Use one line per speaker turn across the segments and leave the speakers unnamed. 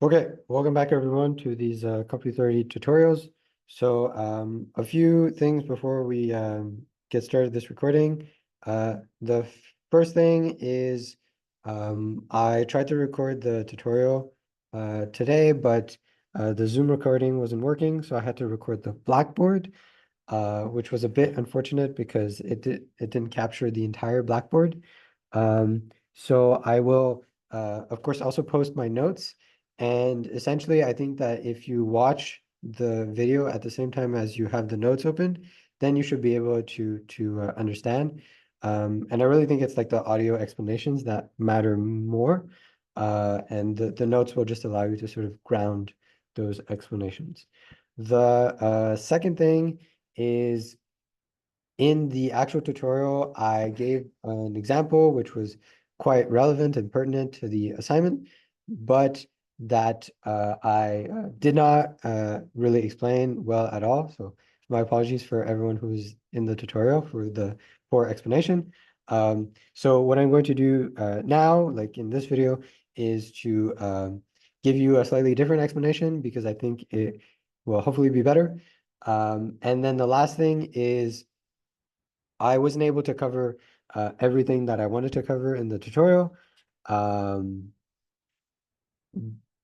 Okay, welcome back everyone to these Complete30 tutorials. So a few things before we get started this recording. The first thing is I tried to record the tutorial today, but the Zoom recording wasn't working, so I had to record the Blackboard, which was a bit unfortunate because it didn't capture the entire Blackboard. So I will of course also post my notes. And essentially, I think that if you watch the video at the same time as you have the notes open, then you should be able to understand. And I really think it's like the audio explanations that matter more. And the notes will just allow you to sort of ground those explanations. The second thing is in the actual tutorial, I gave an example which was quite relevant and pertinent to the assignment, but that I did not really explain well at all. So my apologies for everyone who's in the tutorial for the poor explanation. So what I'm going to do now, like in this video, is to give you a slightly different explanation because I think it will hopefully be better. And then the last thing is I wasn't able to cover everything that I wanted to cover in the tutorial. Um,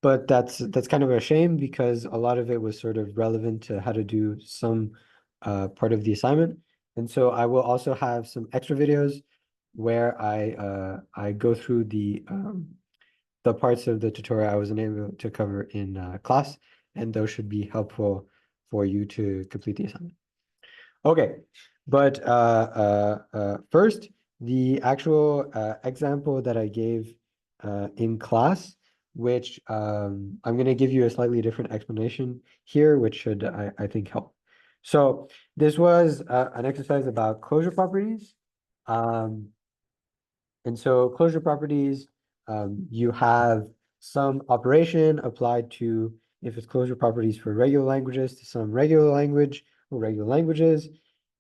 but that's kind of a shame because a lot of it was sort of relevant to how to do some part of the assignment. And so I will also have some extra videos where I go through the parts of the tutorial I wasn't able to cover in class, and those should be helpful for you to complete the assignment. Okay, but first, the actual example that I gave in class, which I'm going to give you a slightly different explanation here, which should, I think, help. So this was an exercise about closure properties. Um, and so closure properties, you have some operation applied to, if it's closure properties for regular languages, to some regular language or regular languages,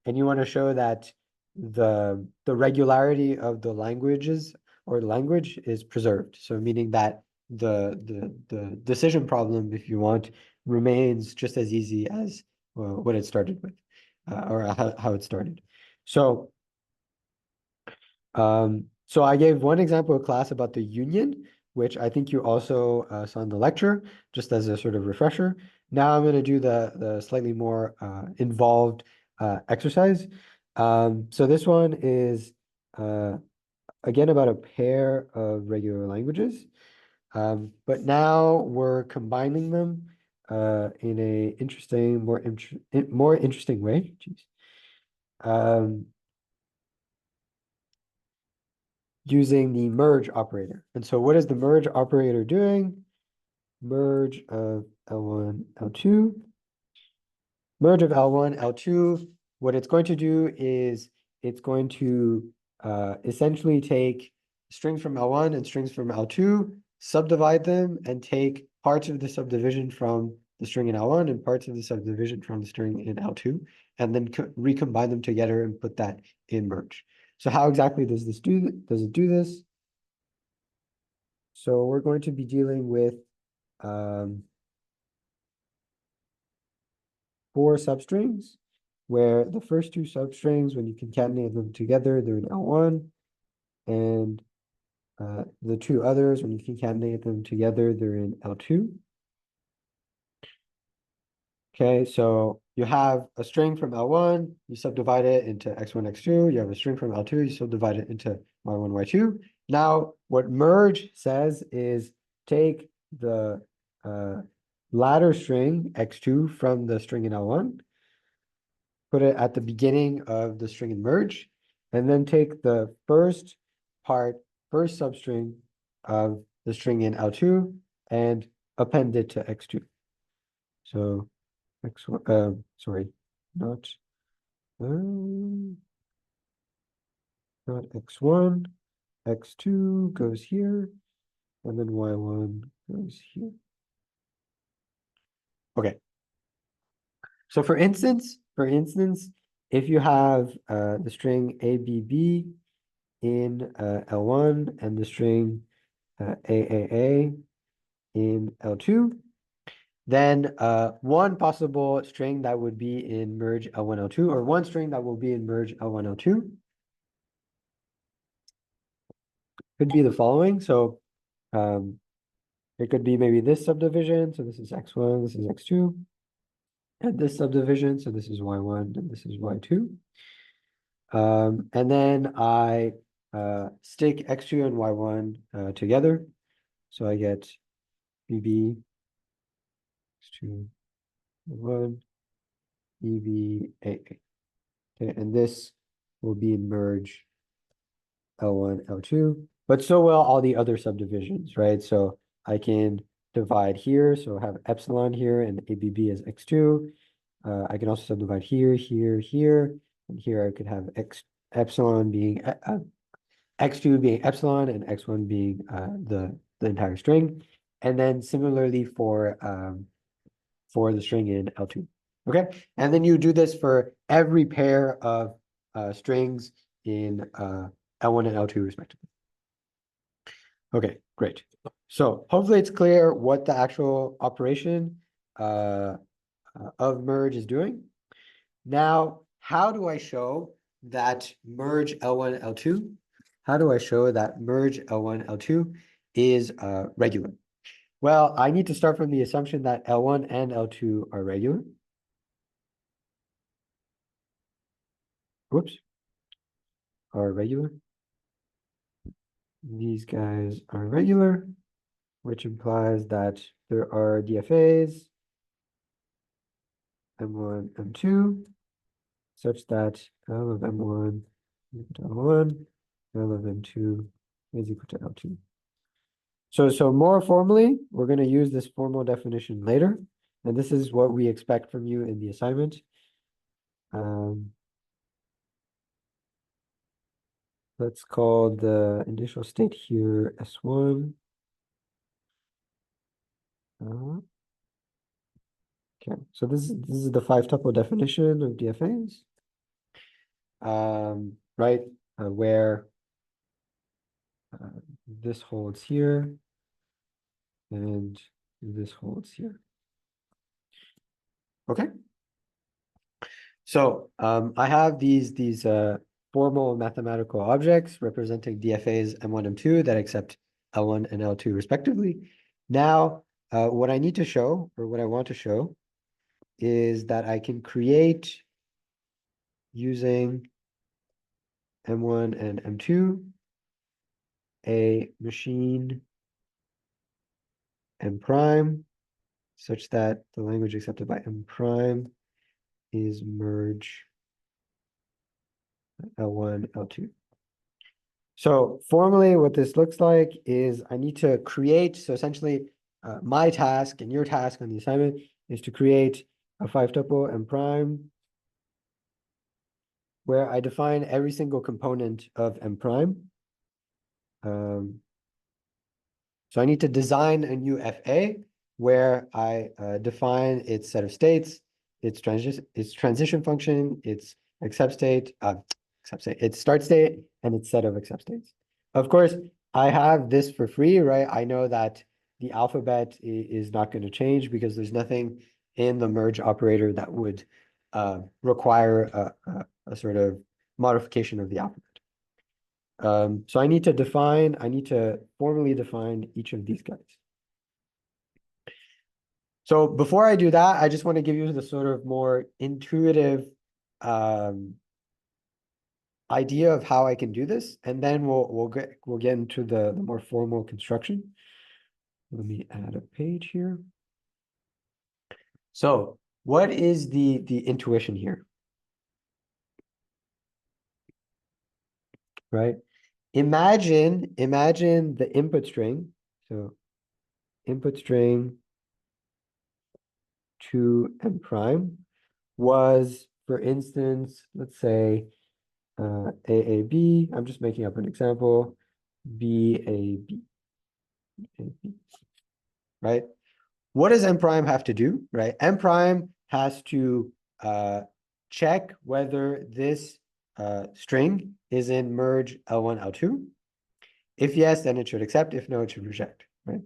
and you want to show that the regularity of the languages or language is preserved. So meaning that the decision problem, if you want, remains just as easy as what it started with, or how it started. So I gave one example of class about the union, which I think you also saw in the lecture, just as a sort of refresher. Now I'm going to do the slightly more involved exercise. So this one is again about a pair of regular languages, but now we're combining them in a interesting, more interesting way. Jeez. Um, Using the merge operator. And so what is the merge operator doing? Merge of L1, L2. Merge of L1, L2. What it's going to do is it's going to essentially take strings from L1 and strings from L2, subdivide them, and take parts of the subdivision from the string in L1 and parts of the subdivision from the string in L2, and then recombine them together and put that in merge. So how exactly does it do this? So we're going to be dealing with um, 4 substrings, where the first 2 substrings, when you concatenate them together, they're in L1, and the 2 others, when you concatenate them together, they're in L2. Okay, so you have a string from L1, you subdivide it into x1, x2. You have a string from L2, you subdivide it into y1, y2. Now, what merge says is take the ladder string x2 from the string in L1, put it at the beginning of the string in merge, and then take the first substring of the string in L2 and append it to x2. So x1, sorry, not um, not x1, x2 goes here, and then y1 goes here. Okay. So for instance, if you have the string ABB in L1 and the string AAA in L2. Then one possible string that would be in merge L1, L2, or one string that will be in merge L1, L2 could be the following. So it could be maybe this subdivision. So this is x1, this is x2. And this subdivision, so this is y1 and this is y2. And then I stick x2 and y1 together. So I get bb x2, y1, eb a. Okay, and this will be merge L1, L2, but so will all the other subdivisions, right? So I can divide here, so have epsilon here and ABB as x2. I can also subdivide here, here, here, and here I could have epsilon being x2 being epsilon and x1 being the entire string, and then similarly for the string in L2. Okay, and then you do this for every pair of strings in L1 and L2 respectively. Okay, great. So hopefully it's clear what the actual operation of merge is doing. Now, how do I show that merge L1, L2? How do I show that merge L1, L2 is regular? Well, I need to start from the assumption that L1 and L2 are regular. Whoops. Are regular. These guys are regular, which implies that there are DFAs, M1, M2, such that L of M1 is equal to L1, L of M2 is equal to L2. So more formally, we're going to use this formal definition later, and this is what we expect from you in the assignment. Let's call the initial state here S1. Okay, so this is the 5-tuple definition of DFAs, right? Where this holds here and this holds here. Okay. So I have these formal mathematical objects representing DFAs M1, M2 that accept L1 and L2 respectively. Now, what I need to show, or what I want to show, is that I can create using M1 and M2 a machine M prime such that the language accepted by M prime is merge L1, L2. So formally what this looks like is I need to create, so essentially my task and your task on the assignment is to create a 5-tuple M prime where I define every single component of M prime. So I need to design a new FA where I define its set of states, its transition function, its accept state, its start state, and its set of accept states. Of course, I have this for free, right? I know that the alphabet is not going to change because there's nothing in the merge operator that would require a sort of modification of the alphabet. So I need to formally define each of these guys. So before I do that, I just want to give you the sort of more intuitive idea of how I can do this, and then we'll get into the more formal construction. Let me add a page here. So what is the intuition here? Right? Imagine the input string. So input string to M prime was, for instance, let's say AAB. I'm just making up an example. BAB. Right? What does M prime have to do? Right? M prime has to check whether this string is in merge L1, L2. If yes, then it should accept. If no, it should reject. Right?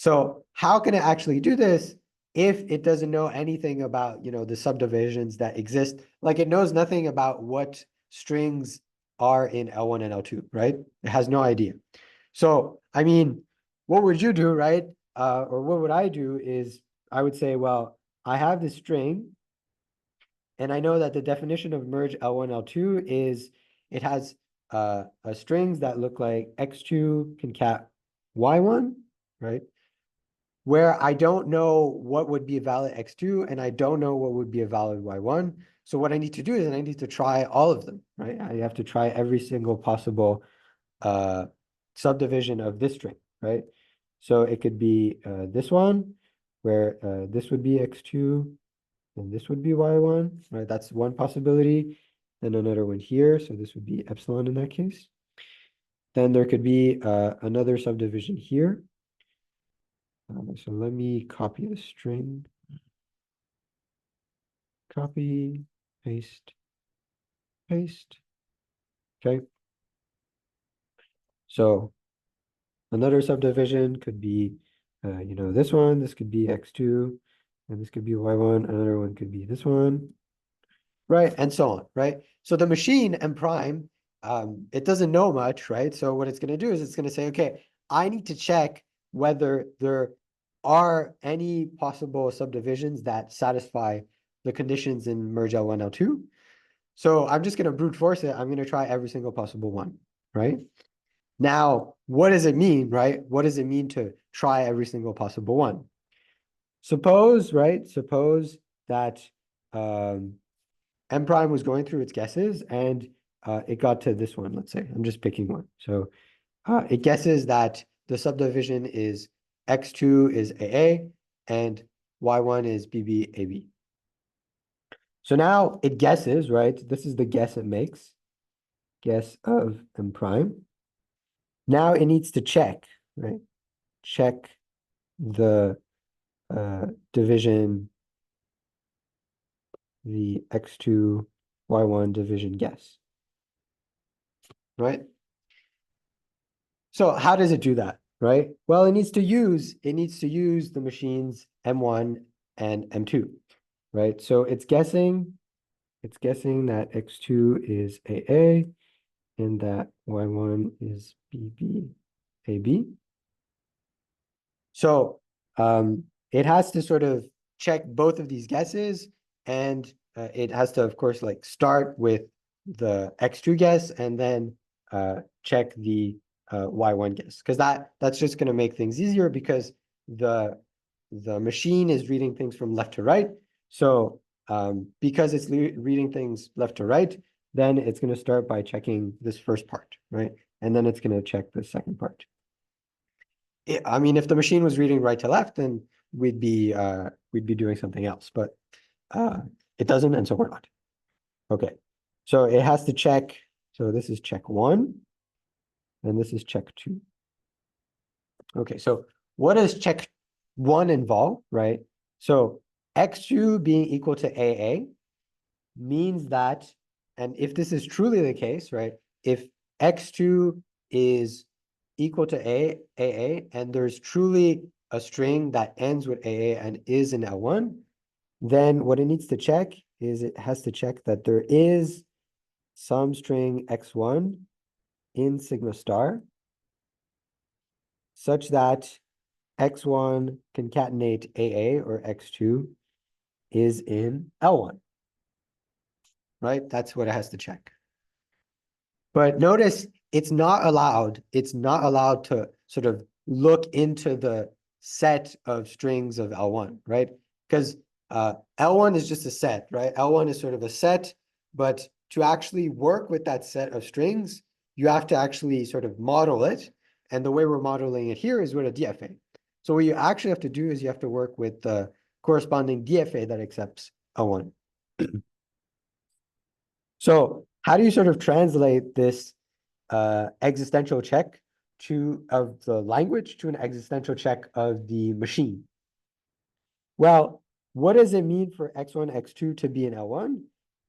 So how can it actually do this if it doesn't know anything about, the subdivisions that exist? Like it knows nothing about what strings are in L1 and L2, right? It has no idea. So, I mean, what would you do, right? Or what would I do is I would say, well, I have this string, and I know that the definition of merge L1, L2 is it has strings that look like x2 concat y1, right? Where I don't know what would be a valid x2 and I don't know what would be a valid y1. So what I need to do is I need to try all of them, right? I have to try every single possible subdivision of this string, right? So it could be this one, where this would be x2 and this would be y1, right? That's one possibility. And another one here, so this would be epsilon in that case. Then there could be another subdivision here. So let me copy the string. Copy, paste, paste. Okay. So another subdivision could be, this one, this could be x2, and this could be y1, another one could be this one, right? And so on, right? So the machine M prime, it doesn't know much, right? So what it's going to do is it's going to say, okay, I need to check whether there are any possible subdivisions that satisfy the conditions in merge L1, L2. So I'm just going to brute force it. I'm going to try every single possible one, right? Now, what does it mean, right? What does it mean to try every single possible one? Suppose, right? Suppose that M prime was going through its guesses and it got to this one, let's say. I'm just picking one. So it guesses that the subdivision is x2 is AA and y1 is BB, So now it guesses, right? This is the guess it makes. Guess of M prime. Now it needs to check, right? Check the division, the x2, y1 division guess, right? So how does it do that, right? Well, it needs to use the machines M1 and M2, right? So it's guessing that x2 is AA and that y1 is BB, So it has to sort of check both of these guesses, and it has to, of course, like start with the x2 guess and then check the y1 guess, because that's just going to make things easier because the machine is reading things from left to right. So because it's reading things left to right, then it's going to start by checking this first part, right? And then it's going to check the second part. I mean, if the machine was reading right to left, then we'd be doing something else, but it doesn't, and so we're not. Okay, so it has to check. So this is check 1, and this is check 2. Okay, so what does check 1 involve, right? So x2 being equal to AA means that, and if this is truly the case, right? If x2 is equal to AA, and there's truly a string that ends with AA and is in L1, then what it needs to check is it has to check that there is some string x1 in sigma star such that x1 concatenate AA or x2 is in L1, right? That's what it has to check. But notice it's not allowed to sort of look into the set of strings of L1, right? Because L1 is just a set, right? L1 is sort of a set, but to actually work with that set of strings, you have to actually sort of model it. And the way we're modeling it here is with a DFA. So what you actually have to do is you have to work with the corresponding DFA that accepts L1. So how do you sort of translate this existential check of the language to an existential check of the machine? Well, what does it mean for x1, x2 to be in L1?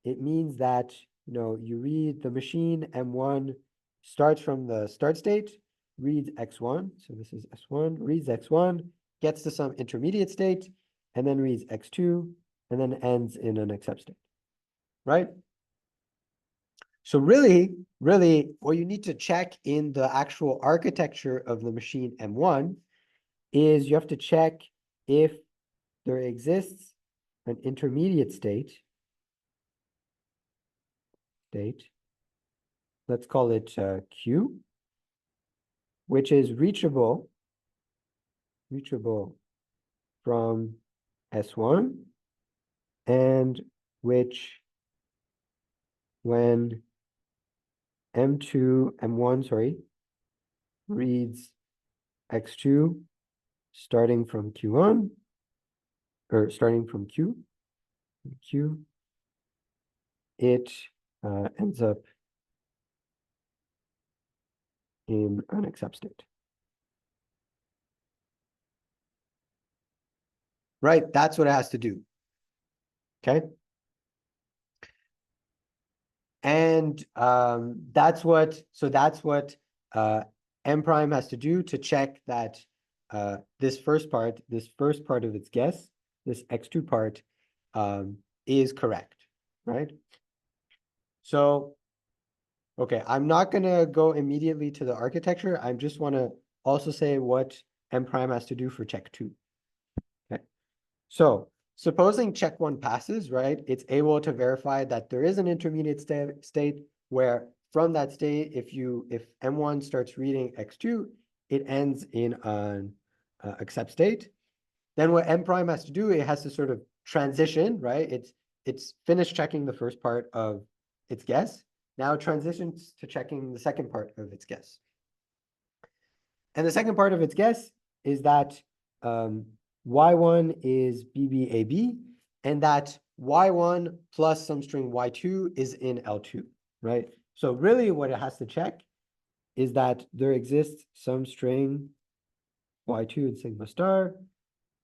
It means that, you read the machine M1 starts from the start state, reads x1, so this is S1, reads x1, gets to some intermediate state, and then reads x2, and then ends in an accept state, right? So really, what you need to check in the actual architecture of the machine M1 is you have to check if there exists an intermediate state, let's call it Q, which is reachable from S1, and which when M1 reads X2 starting from Q1, or starting from Q, it ends up in an accept state. Right, that's what it has to do. Okay. And that's what M prime has to do to check that this first part of its guess, this X2 part, is correct, right? So, okay, I'm not gonna go immediately to the architecture. I just want to also say what M prime has to do for check 2. Okay, so supposing check 1 passes, right? It's able to verify that there is an intermediate state where from that state, if M1 starts reading X2, it ends in an accept state. Then what M prime has to do, it has to sort of transition, right? It's finished checking the first part of its guess. Now it transitions to checking the second part of its guess. And the second part of its guess is that Y1 is BBAB, and that Y1 plus some string Y2 is in L2, right? So really what it has to check is that there exists some string Y2 in sigma star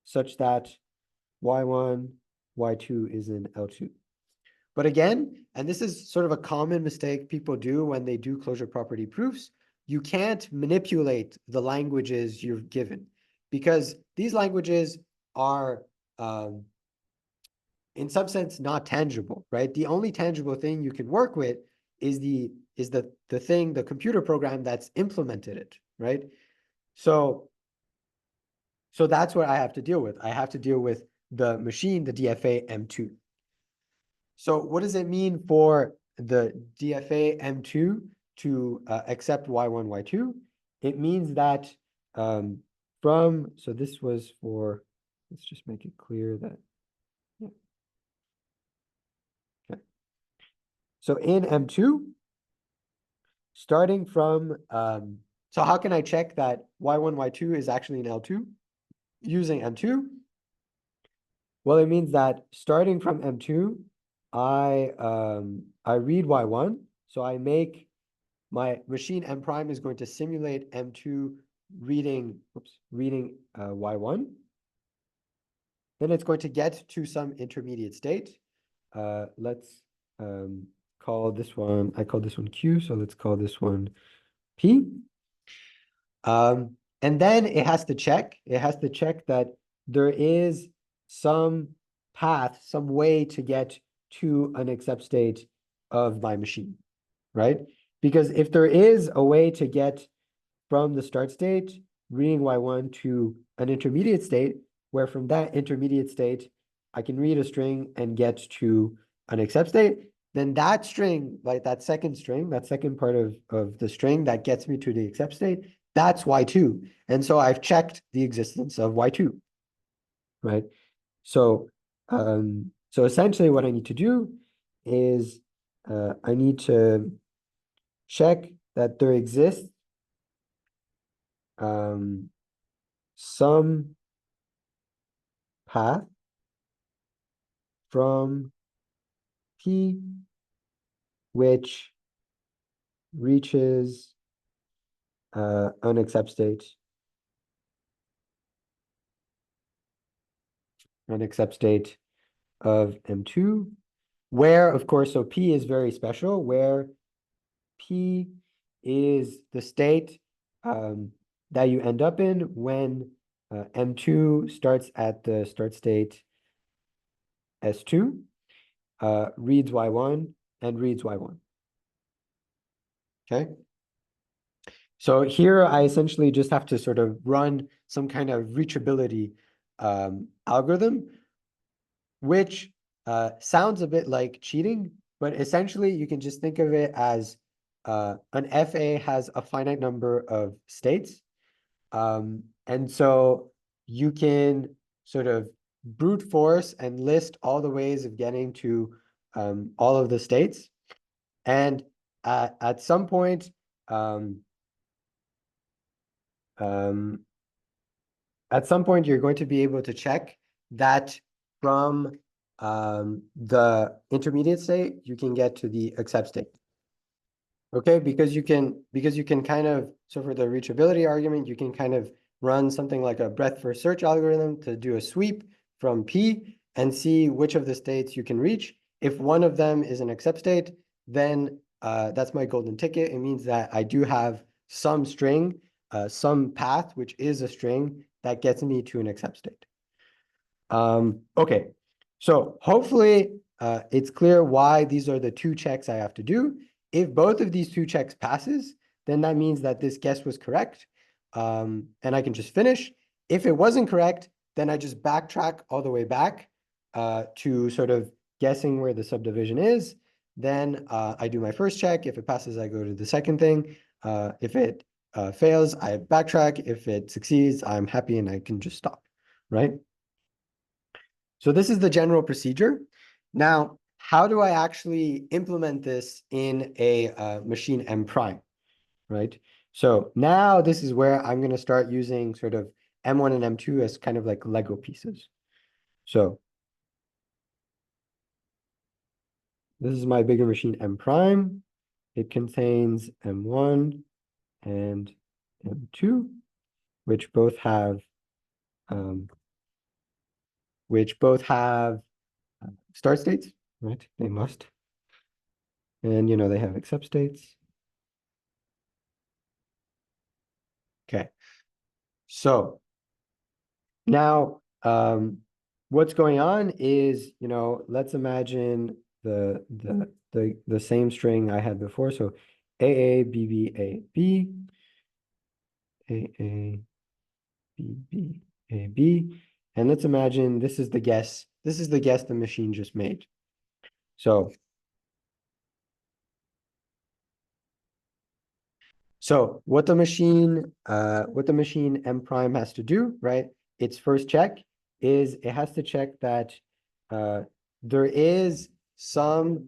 such that Y1, Y2 is in L2. But again, and this is sort of a common mistake people do when they do closure property proofs, you can't manipulate the languages you're given because these languages are, in some sense, not tangible, right? The only tangible thing you can work with is the computer program that's implemented it, right? So that's what I have to deal with. I have to deal with the machine, the DFA M2. So what does it mean for the DFA M2 to accept Y1, Y2? It means that so this was for, let's just make it clear that, yeah. Okay. So in M2, starting from, so how can I check that Y1, Y2 is actually in L2 using M2? Well, it means that starting from M2, I read Y1, so I make my machine M prime is going to simulate M2 reading Y1. Then it's going to get to some intermediate state. Let's call this one, I call this one Q, so let's call this one P. And then it has to check that there is some path, some way to get to an accept state of my machine, right? Because if there is a way to get from the start state, reading Y1 to an intermediate state, where from that intermediate state, I can read a string and get to an accept state, then that string, like that second part of the string that gets me to the accept state, that's Y2. And so I've checked the existence of Y2, right? So, so essentially what I need to do is I need to check that there exists some path from P which reaches an accept state of M2, where, of course, so P is very special, where P is the state that you end up in when M2 starts at the start state S2, reads Y1 and reads Y1. Okay. So here I essentially just have to sort of run some kind of reachability algorithm, which sounds a bit like cheating, but essentially you can just think of it as an FA has a finite number of states. And so you can sort of brute force and list all the ways of getting to all of the states. And at some point, um, um, you're going to be able to check that from the intermediate state, you can get to the accept state. Okay, because you can kind of, so for the reachability argument, you can kind of run something like a breadth first search algorithm to do a sweep from P and see which of the states you can reach. If one of them is an accept state, then that's my golden ticket. It means that I do have some string, some path, which is a string that gets me to an accept state. Okay, so hopefully it's clear why these are the two checks I have to do. If both of these two checks passes, then that means that this guess was correct, and I can just finish. If it wasn't correct, then I just backtrack all the way back to sort of guessing where the subdivision is. Then I do my first check. If it passes, I go to the second thing. If it fails, I backtrack. If it succeeds, I'm happy and I can just stop, right? So this is the general procedure. Now, how do I actually implement this in a machine M prime, right? So now this is where I'm going to start using sort of M1 and M2 as kind of like Lego pieces. So this is my bigger machine M prime. It contains M1 and M2, which both have um, start states, right? They must. And, they have accept states. Okay. So now, what's going on is, let's imagine the same string I had before. So AA, BB, AB, AA, BB, AB. And let's imagine this is the guess. This is the guess the machine just made. So what the machine M prime has to do, right? Its first check is it has to check that there is some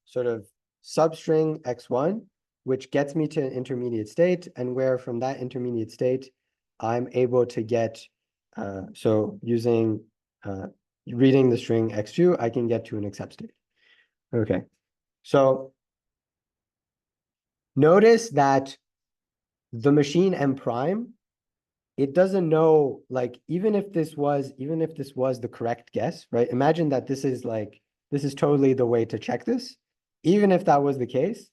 sort of substring x1 which gets me to an intermediate state, and where from that intermediate state I'm able to get so using reading the string x2, I can get to an accept state. Okay, so notice that the machine M prime, it doesn't know, like, even if this was the correct guess, right? Imagine that this is totally the way to check this. Even if that was the case,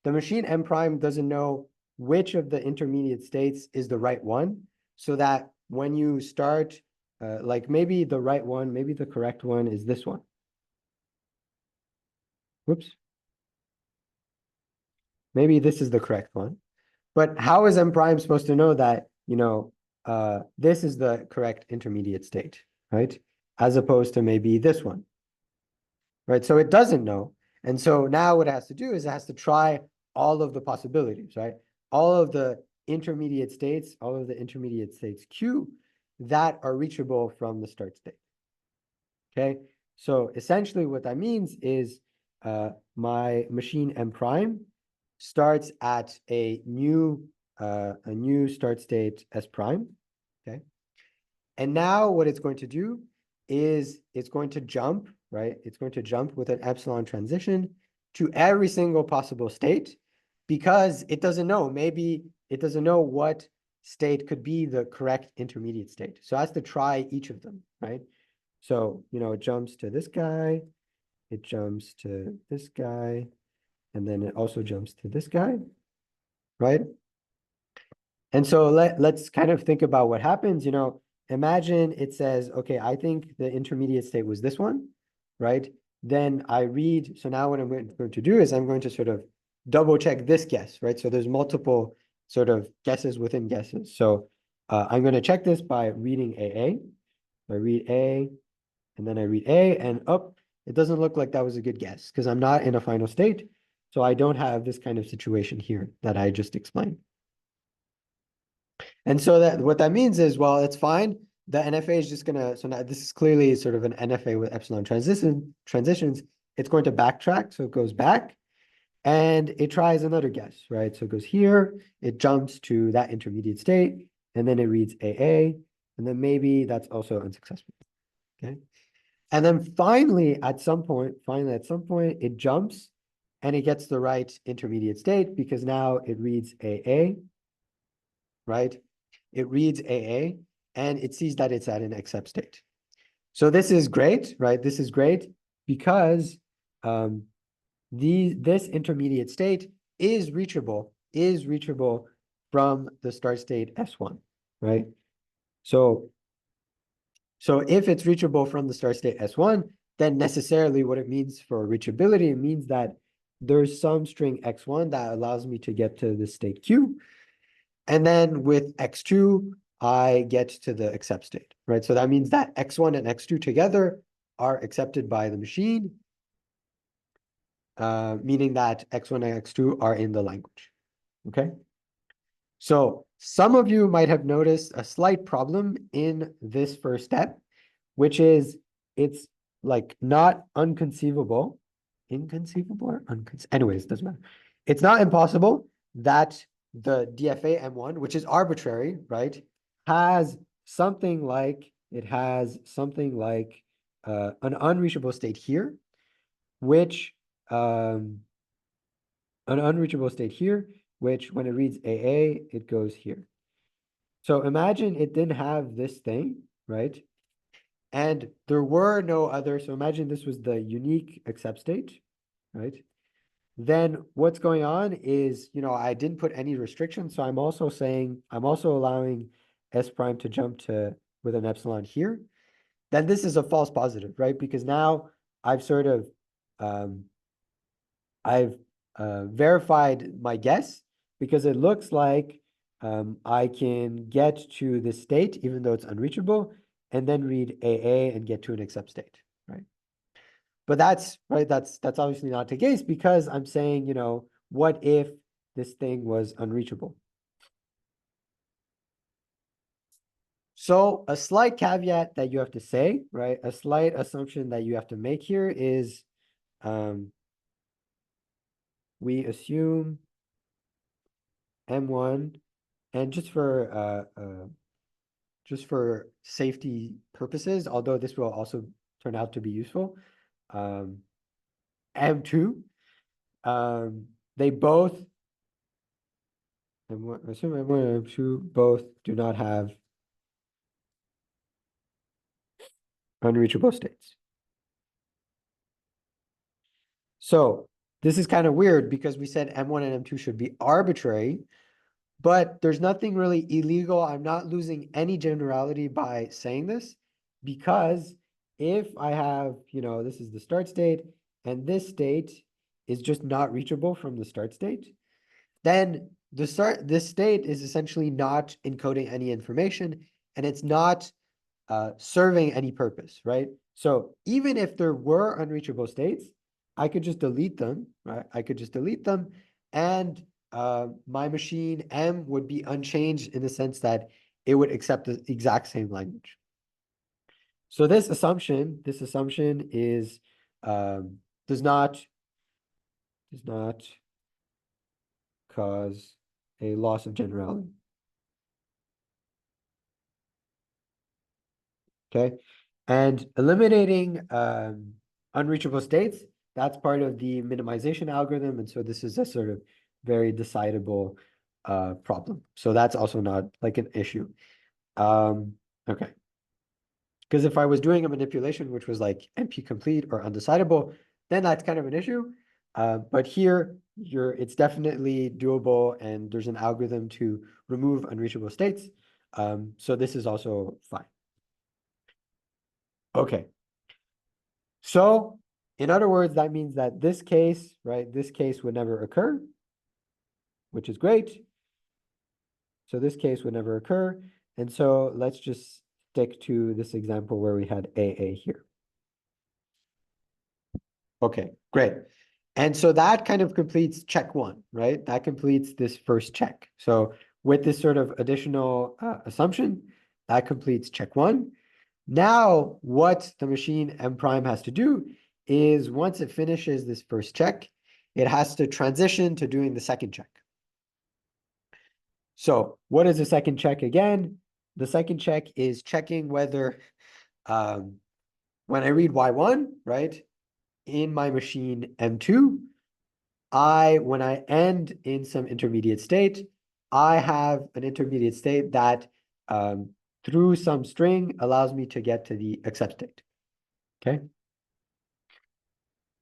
the machine M prime doesn't know which of the intermediate states is the right one, so that when you start, like maybe the right one, maybe the correct one is this one. Whoops. Maybe this is the correct one. But how is M prime supposed to know that, this is the correct intermediate state, right? As opposed to maybe this one, right? So it doesn't know. And so now what it has to do is it has to try all of the possibilities, right? All of the intermediate states Q that are reachable from the start state. Okay, so essentially what that means is my machine M prime starts at a new start state S prime. Okay, and now what it's going to do is it's going to jump, right? It's going to jump with an epsilon transition to every single possible state, because it doesn't know. Maybe it doesn't know what state could be the correct intermediate state. So it has to try each of them, right? So, it jumps to this guy, it jumps to this guy, and then it also jumps to this guy, right? And so let's kind of think about what happens, imagine it says, okay, I think the intermediate state was this one, right? Then I read, so now what I'm going to do is I'm going to sort of double check this guess, right? So there's multiple sort of guesses within guesses. So I'm going to check this by reading AA. I read A, and then I read A, and it doesn't look like that was a good guess because I'm not in a final state. So I don't have this kind of situation here that I just explained. And so that what that means is, well, it's fine. The NFA is just gonna, so now this is clearly sort of an NFA with epsilon transitions. It's going to backtrack, so it goes back and it tries another guess, right? So it goes here, it jumps to that intermediate state, and then it reads AA, and then maybe that's also unsuccessful, okay? And then finally, at some point, it jumps and it gets the right intermediate state because now it reads AA, right? It reads AA and it sees that it's at an accept state. So this is great, right? This is great because this intermediate state is reachable from the start state S1, right? So if it's reachable from the start state S1, then necessarily what it means for reachability, it means that there's some string X1 that allows me to get to the state Q. And then with X2, I get to the accept state, right? So that means that X1 and X2 together are accepted by the machine, meaning that X1 and X2 are in the language, okay? So some of you might have noticed a slight problem in this first step, which is it's like not inconceivable, or anyways, doesn't matter. It's not impossible that the DFA M1, which is arbitrary, right, has something like, an unreachable state here, which when it reads AA, it goes here. So imagine it didn't have this thing, right? And there were no other, so imagine this was the unique accept state, right? Then what's going on is, I didn't put any restrictions. So I'm also allowing S prime to jump to with an epsilon here. Then this is a false positive, right? Because now I've sort of, I've verified my guess because it looks like I can get to this state, even though it's unreachable, and then read AA and get to an accept state, right? But that's right. That's obviously not the case because I'm saying, what if this thing was unreachable? So a slight caveat that you have to say, right? A slight assumption that you have to make here is we assume M1, and just for safety purposes, although this will also turn out to be useful, M2, they both, assume M1 and M2 both do not have unreachable states. So this is kind of weird because we said M1 and M2 should be arbitrary, but there's nothing really illegal. I'm not losing any generality by saying this because if I have, this is the start state and this state is just not reachable from the start state, then this state is essentially not encoding any information and it's not serving any purpose, right? So even if there were unreachable states, I could just delete them, right? I could just delete them and my machine M would be unchanged in the sense that it would accept the exact same language. So this assumption is does not cause a loss of generality. Okay, and eliminating unreachable states, that's part of the minimization algorithm, and so this is a sort of very decidable problem. So that's also not like an issue. Okay. Because if I was doing a manipulation which was like NP complete or undecidable, then that's kind of an issue. But here it's definitely doable, and there's an algorithm to remove unreachable states. So this is also fine. Okay. So in other words, that means that this case, right, this case would never occur, which is great. So this case would never occur. And so let's just stick to this example where we had AA here. Okay, great. And so that kind of completes check one, right? That completes this first check. So with this sort of additional assumption, that completes check one. Now, what the machine M prime has to do is once it finishes this first check, it has to transition to doing the second check. So what is the second check again? The second check is checking whether when I read Y1, right, in my machine M2, when I end in some intermediate state, I have an intermediate state that through some string allows me to get to the accept state. Okay.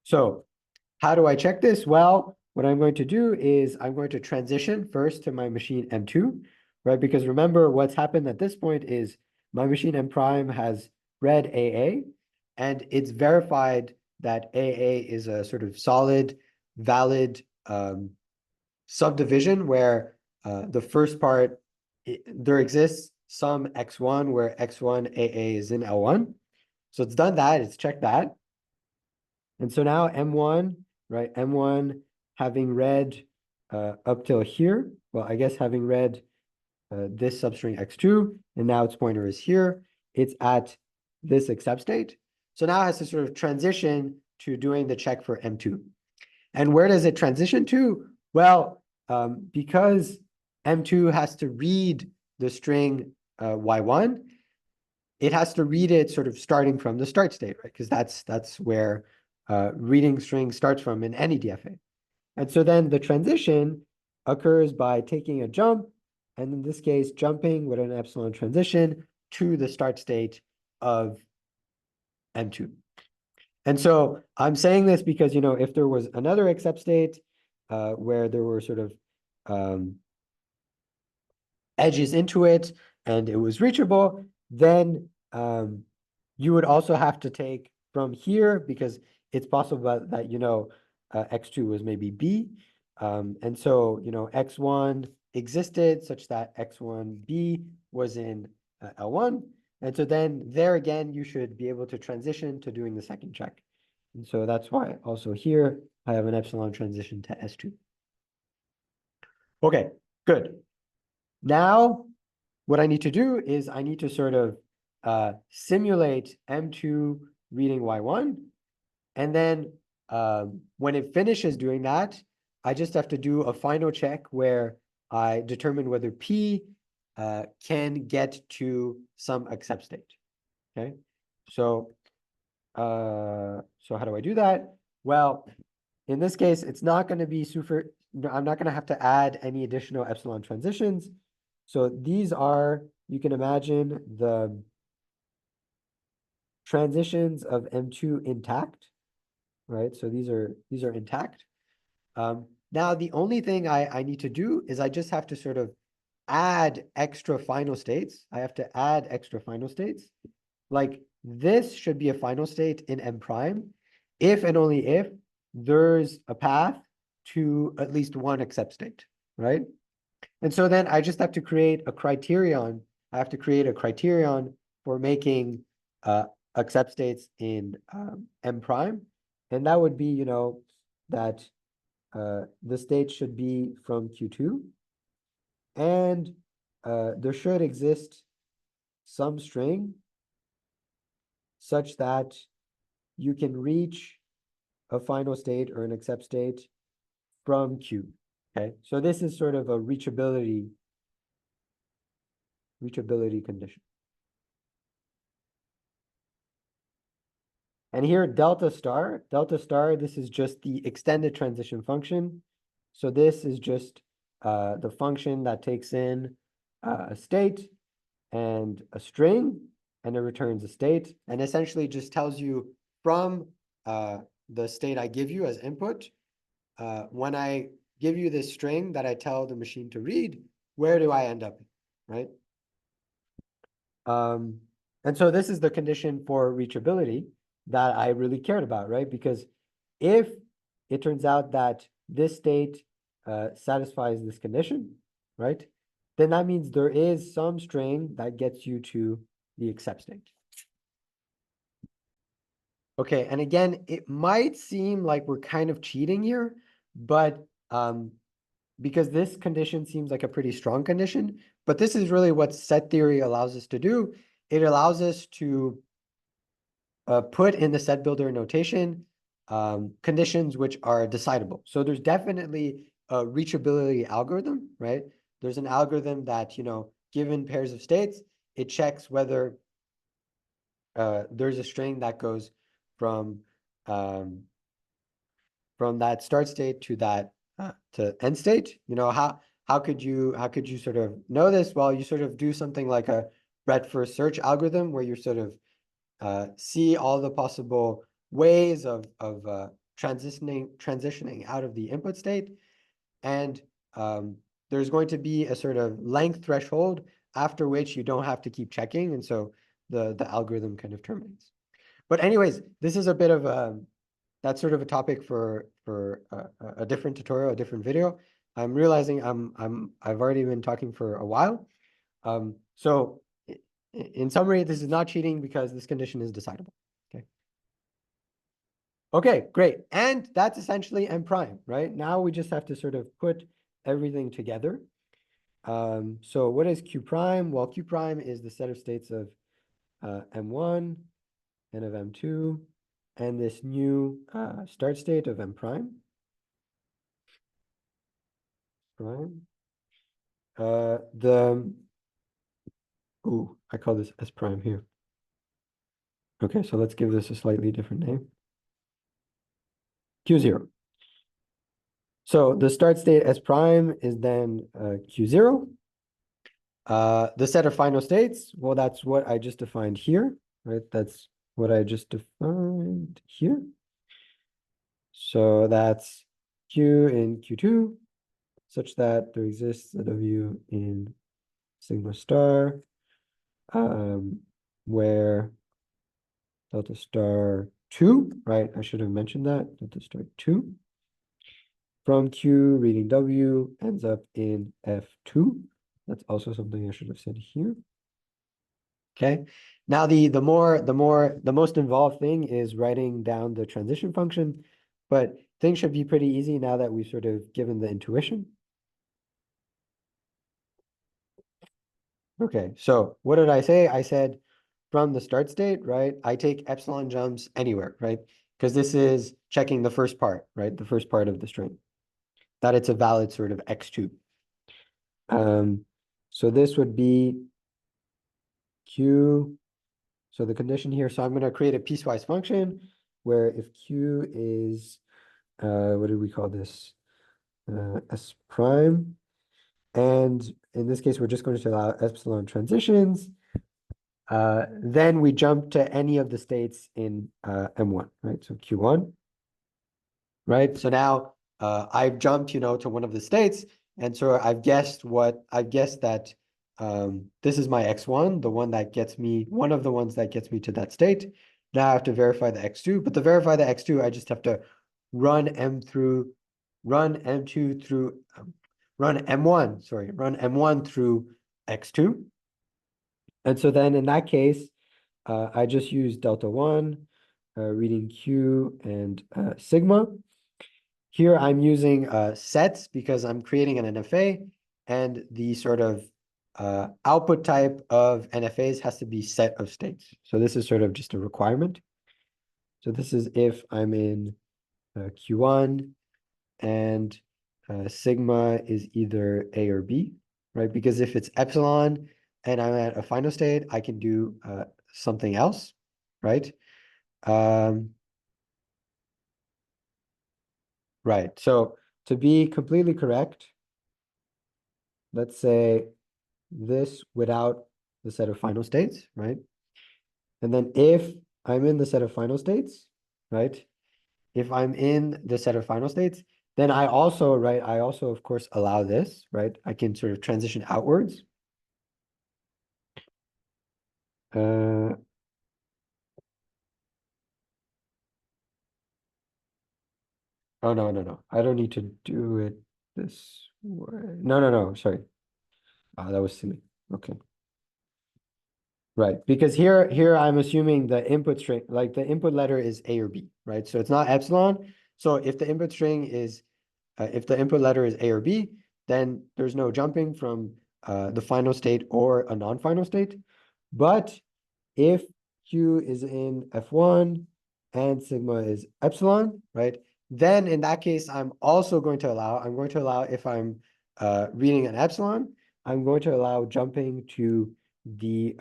So how do I check this? Well, what I'm going to do is I'm going to transition first to my machine M2, right? Because remember what's happened at this point is my machine M prime has read AA, and it's verified that AA is a sort of solid, valid subdivision where the first part, there exists some X1 where X1 AA is in L1. So it's done that, it's checked that. And so now M1, right, M1 having read up till here, well, I guess having read this substring X2, and now its pointer is here, it's at this accept state. So now it has to sort of transition to doing the check for M2. And where does it transition to? Well, because M2 has to read the string Y1, it has to read it sort of starting from the start state, right? Because that's where reading string starts from in any DFA. And so then the transition occurs by taking a jump, and in this case, jumping with an epsilon transition to the start state of M2. And so I'm saying this because, if there was another accept state where there were sort of edges into it and it was reachable, then you would also have to take from here because it's possible that, X2 was maybe B. And so, X1 existed such that X1B was in L1. And so then there again, you should be able to transition to doing the second check. And so that's why also here I have an epsilon transition to S2. Okay, good. Now, what I need to do is I need to sort of simulate M2 reading Y1. And then when it finishes doing that, I just have to do a final check where I determine whether P can get to some accept state. Okay, so how do I do that? Well, in this case, it's not going to be I'm not going to have to add any additional epsilon transitions. So these are, you can imagine the transitions of M2 intact, right? So these are intact. Now the only thing I need to do is I just have to sort of add extra final states. I have to add extra final states. Like this should be a final state in M prime, if and only if there's a path to at least one accept state, right? And so then I just have to create a criterion. I have to create a criterion for making accept states in M prime. And that would be, that the state should be from Q2. And there should exist some string such that you can reach a final state or an accept state from Q. Okay, so this is sort of a reachability condition. And here delta star, this is just the extended transition function. So this is just the function that takes in a state and a string, and it returns a state, and essentially just tells you from the state I give you as input, when I give you this string that I tell the machine to read, where do I end up, right? And so this is the condition for reachability that I really cared about, right? Because if it turns out that this state satisfies this condition, right? Then that means there is some string that gets you to the accept state. Okay, and again, it might seem like we're kind of cheating here, but because this condition seems like a pretty strong condition, but this is really what set theory allows us to do. It allows us to put in the set builder notation conditions which are decidable. So there's definitely a reachability algorithm, right? There's an algorithm that, given pairs of states, it checks whether there's a string that goes from that start state to that to end state. How could you sort of know this? Well, you sort of do something like a breadth first search algorithm where you sort of see all the possible ways of transitioning out of the input state, and there's going to be a sort of length threshold after which you don't have to keep checking, and so the algorithm kind of terminates. But anyways, this is a bit of that's sort of a topic for a different tutorial, a different video. I'm realizing I've already been talking for a while. So in summary, this is not cheating because this condition is decidable. Okay. Okay, great. And that's essentially M prime, right? Now we just have to sort of put everything together. So what is Q prime? Well, Q prime is the set of states of M1 and of M2 and this new start state of M prime. I call this S prime here. Okay, so let's give this a slightly different name. Q0. So the start state S prime is then Q0. The set of final states, well, that's what I just defined here, right? That's what I just defined here. So that's Q in Q2, such that there exists a W in sigma star, where delta star 2, right? I should have mentioned that, delta star 2 from Q reading W ends up in F2. That's also something I should have said here. Okay. Now the most involved thing is writing down the transition function, but things should be pretty easy now that we've sort of given the intuition. Okay, so what did I say? I said from the start state, right? I take epsilon jumps anywhere, right? Because this is checking the first part, right? The first part of the string, that it's a valid sort of x2. So this would be Q. So the condition here, so I'm going to create a piecewise function where if Q is, what do we call this? S prime. And in this case, we're just going to allow epsilon transitions. Then we jump to any of the states in M1, right? So Q1, right? So now I've jumped, to one of the states. And so I've guessed that this is my X1, the one that gets me, one of the ones that gets me to that state. Now I have to verify the X2, but to verify the X2, I just have to run M2 through, run M1 through X2. And so then in that case, I just use delta 1, reading Q and sigma. Here I'm using sets because I'm creating an NFA, and the sort of output type of NFAs has to be set of states. So this is sort of just a requirement. So this is if I'm in Q1 and sigma is either A or B, right? Because if it's epsilon and I'm at a final state, I can do something else, right? Right. So to be completely correct, let's say this without the set of final states, right? And then if I'm in the set of final states, right? If I'm in the set of final states, then I also, right, I also, of course, allow this, right? I can sort of transition outwards. Oh, no. I don't need to do it this way. No. Sorry. That was silly. Okay. Right. Because here I'm assuming the input string, like the input letter is A or B, right? So it's not epsilon. So if the input string is, if the input letter is A or B, then there's no jumping from the final state or a non-final state. But if Q is in F1 and sigma is epsilon, right? Then in that case, I'm going to allow if I'm reading an epsilon, I'm going to allow jumping to the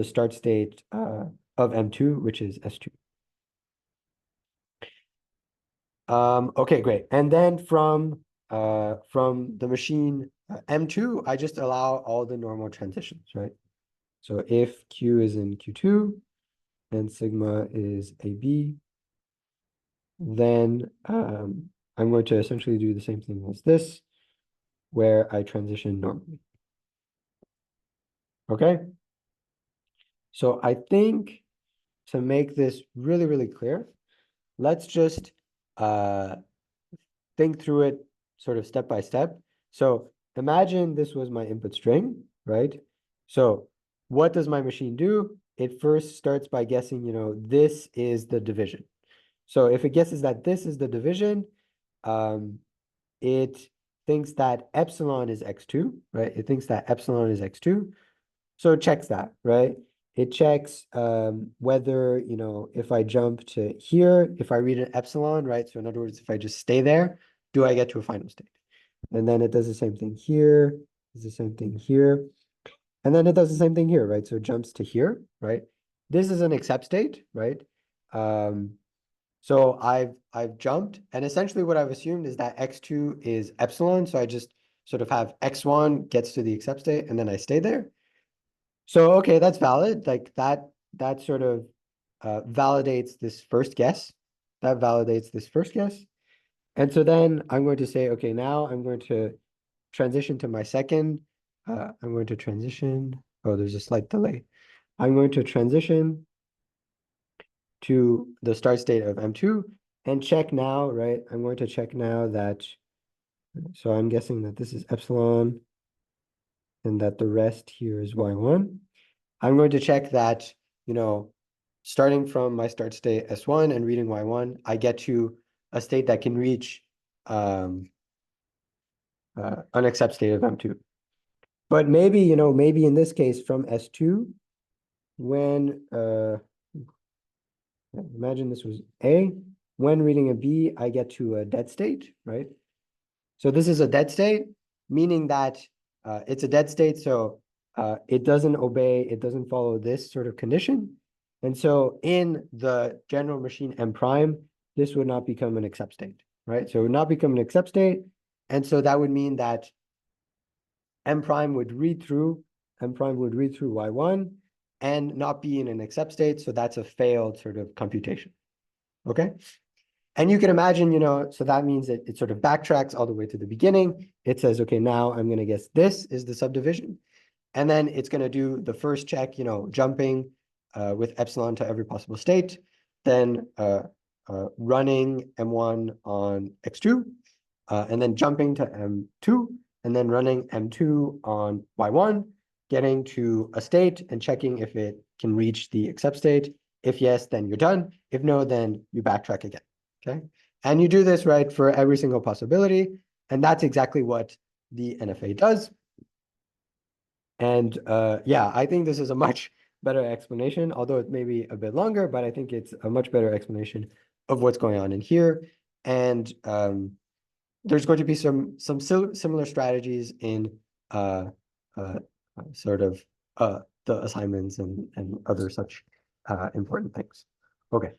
start state of M2, which is S2. Okay, great. And then from the machine M2, I just allow all the normal transitions, right? So if Q is in Q2 and sigma is AB, then I'm going to essentially do the same thing as this, where I transition normally. Okay? So I think to make this really, really clear, let's just think through it sort of step by step. So imagine this was my input string, right? So what does my machine do? It first starts by guessing, this is the division. So if it guesses that this is the division, it thinks that epsilon is x2, right? It thinks that epsilon is x2. So it checks that, right? It checks whether, if I jump to here, if I read an epsilon, right? So in other words, if I just stay there, do I get to a final state? And then it does the same thing here, does the same thing here. And then it does the same thing here, right? So it jumps to here, right? This is an accept state, right? So I've jumped, and essentially what I've assumed is that x2 is epsilon. So I just sort of have x1 gets to the accept state, and then I stay there. So okay, that's valid. Like that sort of validates this first guess. That validates this first guess. And so then I'm going to say, okay, now I'm going to transition to my second. I'm going to transition. Oh, there's a slight delay. I'm going to transition to the start state of M2 and check now, right? I'm going to check now that, so I'm guessing that this is epsilon and that the rest here is Y1. I'm going to check that, starting from my start state S1 and reading Y1, I get to a state that can reach an accept state of M2. But maybe, maybe in this case from S2, when, imagine this was A, when reading a B, I get to a dead state, right? So this is a dead state, meaning that it's a dead state, so it doesn't obey, it doesn't follow this sort of condition. And so in the general machine M prime, this would not become an accept state, right? So it would not become an accept state. And so that would mean that M prime would read through Y1 and not be in an accept state. So that's a failed sort of computation. Okay. And you can imagine, so that means that it sort of backtracks all the way to the beginning. It says, okay, now I'm going to guess this is the subdivision. And then it's going to do the first check, jumping with epsilon to every possible state, then running M1 on X2, and then jumping to M2, and then running M2 on Y1, getting to a state and checking if it can reach the accept state. If yes, then you're done. If no, then you backtrack again. Okay. And you do this, right, for every single possibility. And that's exactly what the NFA does. And yeah, I think this is a much better explanation, although it may be a bit longer, but I think it's a much better explanation of what's going on in here. And there's going to be some similar strategies in sort of the assignments and other such important things. Okay.